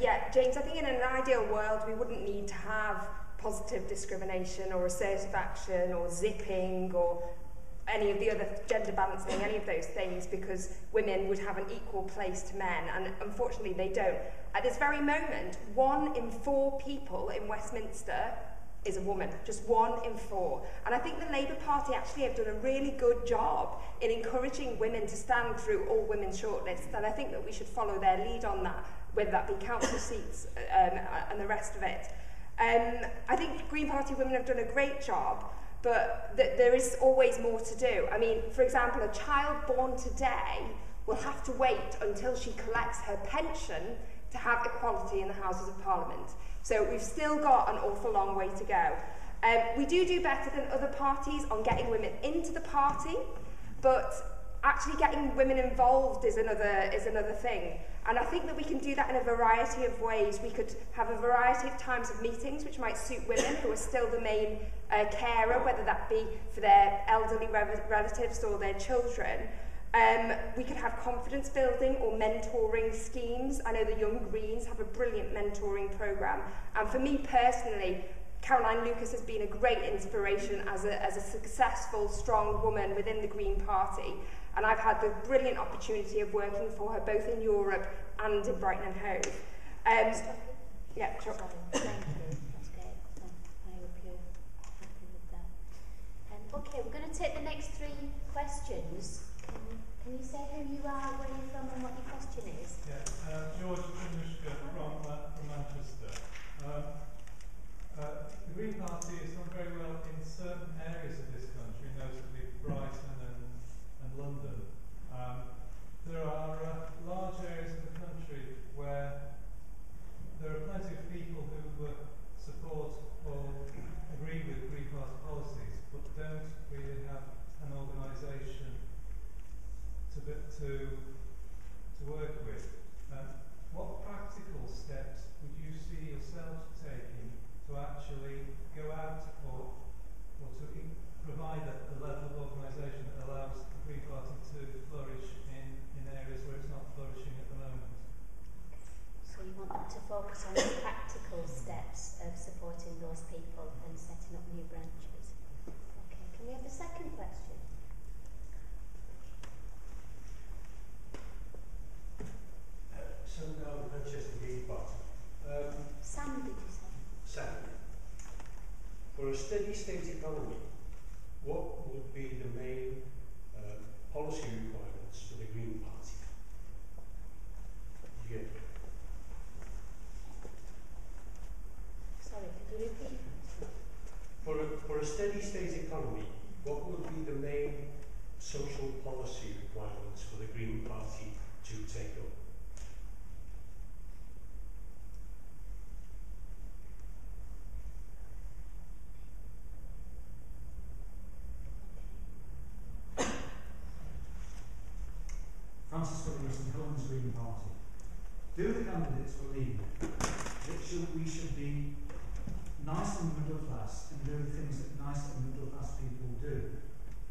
Yeah, James, I think in an ideal world we wouldn't need to have positive discrimination or assertive action or zipping or any of the other gender balancing, any of those things, because women would have an equal place to men, and unfortunately they don't. At this very moment, 1 in 4 people in Westminster is a woman, just 1 in 4. And I think the Labour Party actually have done a really good job in encouraging women to stand through all women's shortlists, and I think that we should follow their lead on that, whether that be council seats and the rest of it. I think Green Party women have done a great job, but there is always more to do. I mean, for example, a child born today will have to wait until she collects her pension to have equality in the Houses of Parliament. So we've still got an awful long way to go. We do better than other parties on getting women into the party, but actually getting women involved is another thing. And I think that we can do that in a variety of ways. We could have a variety of times of meetings which might suit women who are still the main carer, whether that be for their elderly relatives or their children. We could have confidence building or mentoring schemes. I know the Young Greens have a brilliant mentoring programme. And for me personally, Caroline Lucas has been a great inspiration as a successful, strong woman within the Green Party. And I've had the brilliant opportunity of working for her both in Europe and in Brighton and Hove. Yeah, sure. Thank you. That's great. I hope you're happy with that. Okay, we're going to take the next 3 questions. Can you say who you are, where you're from, and what your question is? Yeah, George Pinushka from Manchester. The Green Party has done very well in certain areas of this country, notably Brighton and London. There are large areas of the country where there are plenty of people who support or agree with Green Party policies, but don't really have an organisation to work with. What practical steps would you see yourself taking to actually go out or to provide a level of organisation that allows the Green Party to flourish in areas where it's not flourishing at the moment? So you want them to focus on the practical steps of supporting those people and setting up new branches. Okay, can we have the second question? Sam Down, Manchester Green Party. Sam, did you say? Sam. For a steady state economy, what would be the main policy requirements for the Green Party? Yeah. Sorry, could you repeat? For a steady state economy, what would be the main social policy requirements for the Green Party to take up? Francis Williams and Cohen's Green Party. Do the candidates believe that we should be nice and middle class and do the things that nice and middle class people do?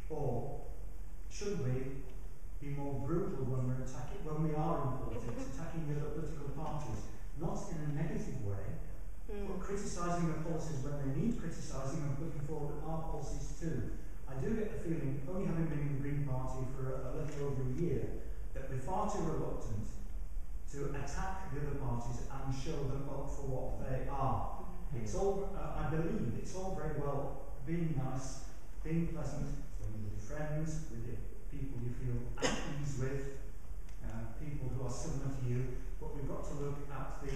Or should we be more brutal when we are in politics, attacking the other political parties, not in a negative way, but criticising the policies when they need criticising and putting forward our policies too? I do get the feeling, only having been in the Green Party for a little over a year, that we're far too reluctant to attack the other parties and show them up for what they are. It's all, I believe, it's all very well being nice, being pleasant, with your friends, with the people you feel at ease with, people who are similar to you, but we've got to look at the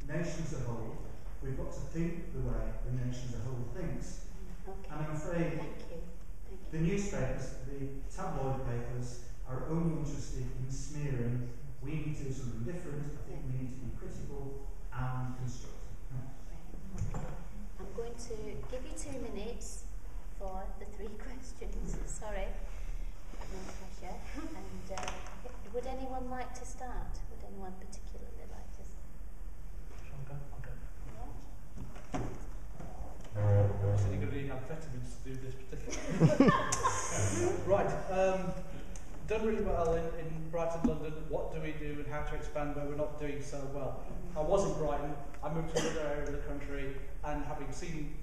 nation as a whole. We've got to think the way the nation as a whole thinks. Okay. And I'm afraid the newspapers, the tabloid papers, are only interested in smearing. We need to do something different. I think we need to be critical and constructive. I'm going to give you 2 minutes for the 3 questions. Sorry, no pressure. And would anyone like to start? Would anyone particularly like to start? I said you're going to need amphetamines to do this particularly. Right. Done really well in Brighton, London. What do we do and how to expand where we're not doing so well? I was in Brighton, I moved to another area of the country, and having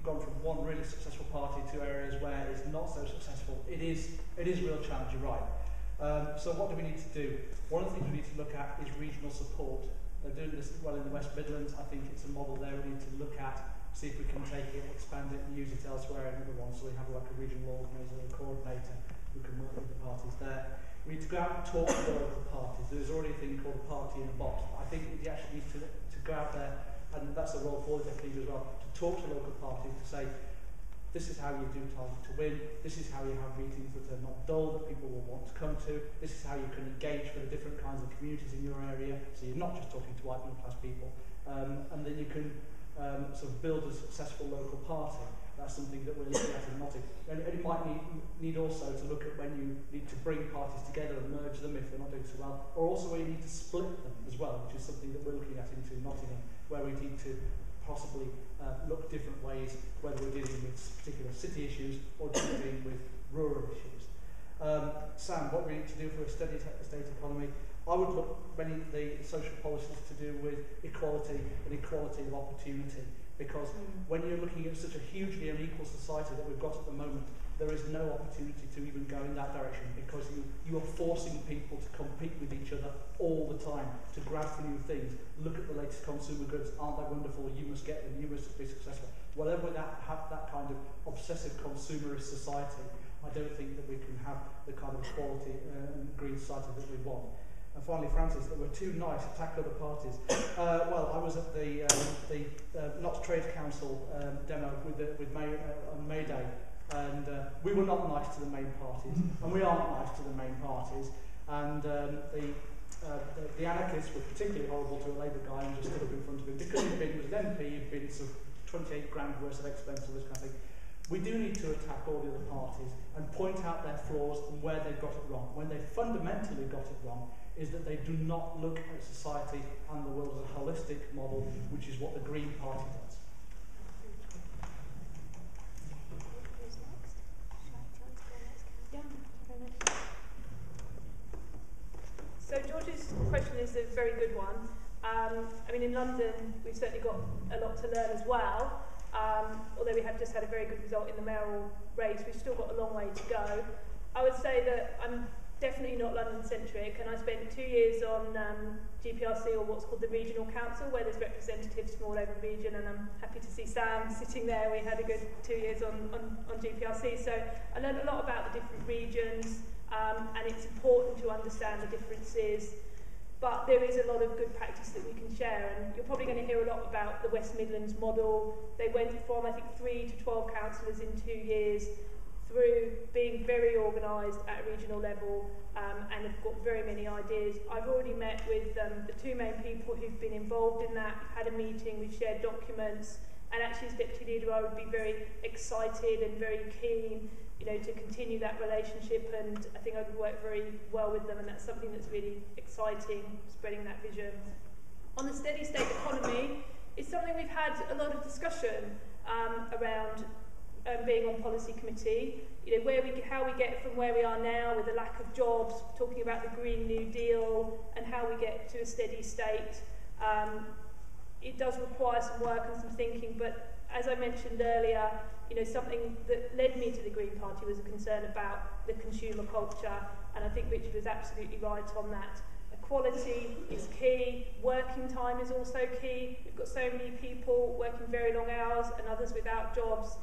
gone from one really successful party to areas where it's not so successful, it is a real challenge, you're right. So what do we need to do? One of the things we need to look at is regional support. They're doing this well in the West Midlands. I think it's a model there we need to look at, see if we can take it, expand it, and use it elsewhere in other ones. So we have like a regional organiser, a coordinator who can work with the parties there. We need to go out and talk to the local parties. There's already a thing called a party in a box. I think we actually need to go out there, and that's a role for the deputies as well, to talk to local parties, to say, this is how you do target to win, this is how you have meetings that are not dull, that people will want to come to, this is how you can engage for the different kinds of communities in your area, so you're not just talking to white middle class people, and then you can sort of build a successful local party. That's something that we're looking at in Nottingham. And it might need also to look at when you need to bring parties together and merge them if they're not doing so well, or also where you need to split them as well, which is something that we're looking at into Nottingham, where we need to possibly look different ways, whether we're dealing with particular city issues or dealing with rural issues. Sam, what we need to do for a steady state economy, I would look many of the social policies to do with equality and equality of opportunity, because when you're looking at such a hugely unequal society that we've got at the moment, there is no opportunity to even go in that direction, because you are forcing people to compete with each other all the time, to grab for new things. Look at the latest consumer goods, aren't they wonderful? You must get them, you must be successful. Whatever have that kind of obsessive consumerist society, I don't think that we can have the kind of equality and green society that we want. And finally, Francis, that we're too nice to tackle other parties. Well, I was at the Not Trade Council demo with on May Day, and we were not nice to the main parties, and we aren't nice to the main parties. And the anarchists were particularly horrible to a Labour guy and just stood up in front of him because he was an MP, he'd been sort of 28 grand worth of expense or this kind of thing. We do need to attack all the other parties and point out their flaws and where they've got it wrong. When they fundamentally got it wrong is that they do not look at society and the world as a holistic model, which is what the Green Party does. Who's next? Yeah. So George's question is a very good one. I mean, in London, we've certainly got a lot to learn as well. Although we have just had a very good result in the mayoral race, we've still got a long way to go. I would say that I'm definitely not London-centric, and I spent 2 years on GPRC, or what's called the Regional Council, where there's representatives from all over the region, and I'm happy to see Sam sitting there. We had a good 2 years on GPRC, so I learned a lot about the different regions, and it's important to understand the differences. But there is a lot of good practice that we can share, and you're probably going to hear a lot about the West Midlands model. They went from, I think, 3 to 12 councillors in 2 years, through being very organised at a regional level, and have got very many ideas. I've already met with the two main people who've been involved in that. We've had a meeting, we've shared documents, and actually as Deputy Leader I would be very excited and very keen, you know, to continue that relationship, and I think I would work very well with them, and that's something that's really exciting, spreading that vision. On the steady state economy, it's something we've had a lot of discussion around being on policy committee, you know, how we get from where we are now with the lack of jobs, talking about the Green New Deal and how we get to a steady state. It does require some work and some thinking, but as I mentioned earlier, you know, something that led me to the Green Party was a concern about the consumer culture, and I think Richard was absolutely right on that. Equality is key, working time is also key. We've got so many people working very long hours and others without jobs.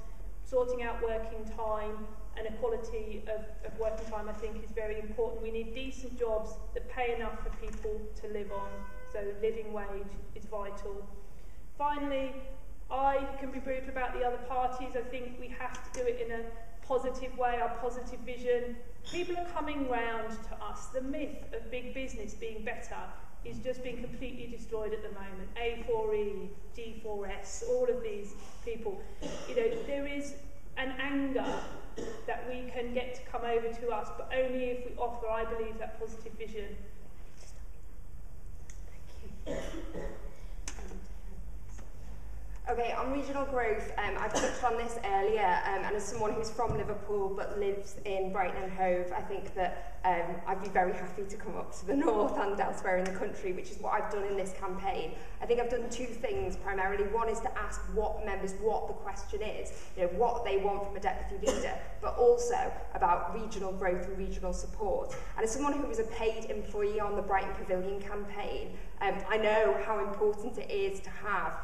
Sorting out working time and equality of working time, I think, is very important. We need decent jobs that pay enough for people to live on, so living wage is vital. Finally, I can be brutal about the other parties. I think we have to do it in a positive way, our positive vision. People are coming round to us. The myth of big business being better is just being completely destroyed at the moment. A4E, G4S, all of these people. You know, there is an anger that we can get to come over to us, but only if we offer, I believe, that positive vision. Thank you. Okay, on regional growth, I've touched on this earlier, and as someone who's from Liverpool but lives in Brighton and Hove, I think that I'd be very happy to come up to the north and elsewhere in the country, which is what I've done in this campaign. I think I've done two things primarily. One is to ask members what the question is, what they want from a deputy leader, but also about regional growth and regional support. And as someone who was a paid employee on the Brighton Pavilion campaign, I know how important it is to have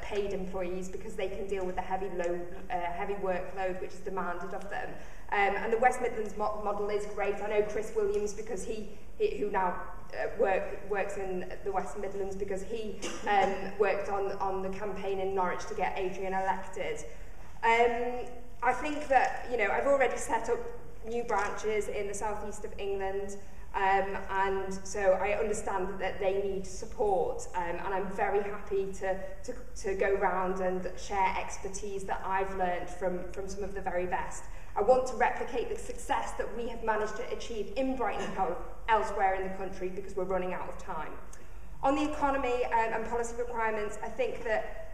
paid employees because they can deal with the heavy workload which is demanded of them. And the West Midlands model is great. I know Chris Williams, because he who now works in the West Midlands, because he worked on the campaign in Norwich to get Adrian elected. I think that, I've already set up new branches in the southeast of England, and so I understand that they need support, and I'm very happy to go around and share expertise that I've learned from some of the very best. I want to replicate the success that we have managed to achieve in Brighton and Hove elsewhere in the country, because we're running out of time. On the economy and policy requirements, I think that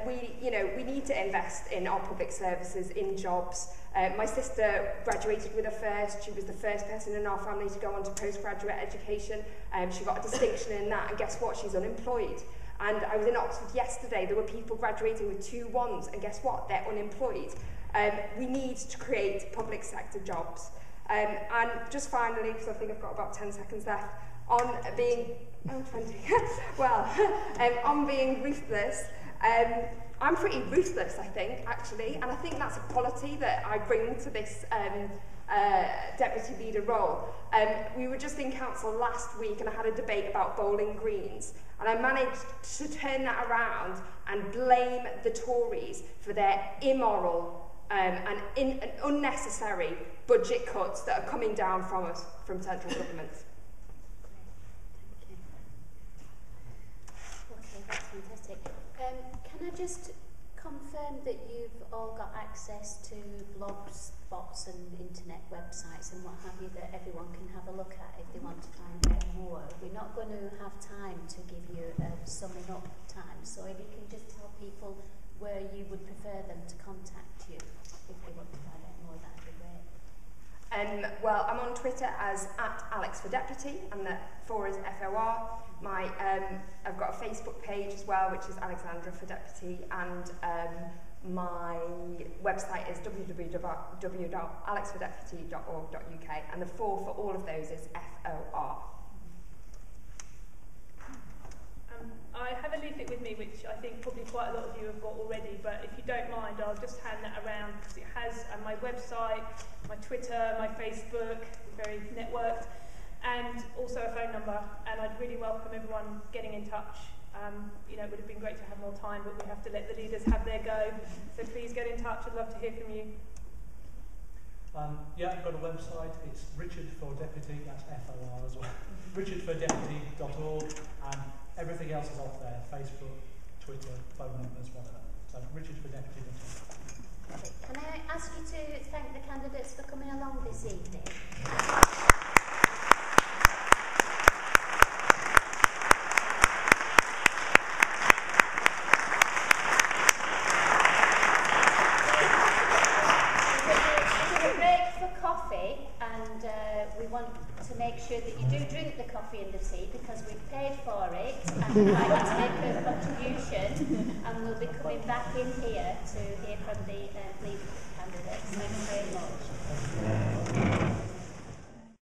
we need to invest in our public services, in jobs. My sister graduated with a first. She was the first person in our family to go on to postgraduate education. She got a distinction in that, and guess what? She's unemployed. And I was in Oxford yesterday. There were people graduating with 2-1s, and guess what? They're unemployed. We need to create public sector jobs. And just finally, because I think I've got about 10 seconds left, on being 20. On being ruthless. I'm pretty ruthless, I think, actually, and I think that's a quality that I bring to this deputy leader role. We were just in council last week, and I had a debate about bowling greens, and I managed to turn that around and blame the Tories for their immoral and unnecessary budget cuts that are coming down from us, from central government. Okay, that's fantastic. Can I just confirm that you've all got access to blogs, bots and internet websites and what have you that everyone can have a look at if they want to find out more? We're not going to have time to give you a summing up time, so if you can just tell people where you would prefer them to contact you if they want to find out more, that would be great. Well, I'm on Twitter as @AlexForDeputy, and the 4 is FOR. I've got a Facebook page as well, which is Alexandra for Deputy, and my website is www.alexfordeputy.org.uk, and the 4 for all of those is FOR. I have a leaflet with me, which I think probably quite a lot of you have got already, but if you don't mind, I'll just hand that around, because it has my website, my Twitter, my Facebook, very networked, and also a phone number, and I'd really welcome everyone getting in touch. It would have been great to have more time, but we have to let the leaders have their go, so please get in touch. I'd love to hear from you. I've got a website. It's Richard for Deputy, that's FOR as well, richardfordeputy.org, and everything else is off there, Facebook, Twitter, phone numbers, whatever. So richardfordeputy.org. Can I ask you to thank the candidates for coming along this evening? We want to make sure that you do drink the coffee and the tea, because we've paid for it and we'd like you to make a contribution, and we'll be coming back in here to hear from the lead candidates. Thanks very much.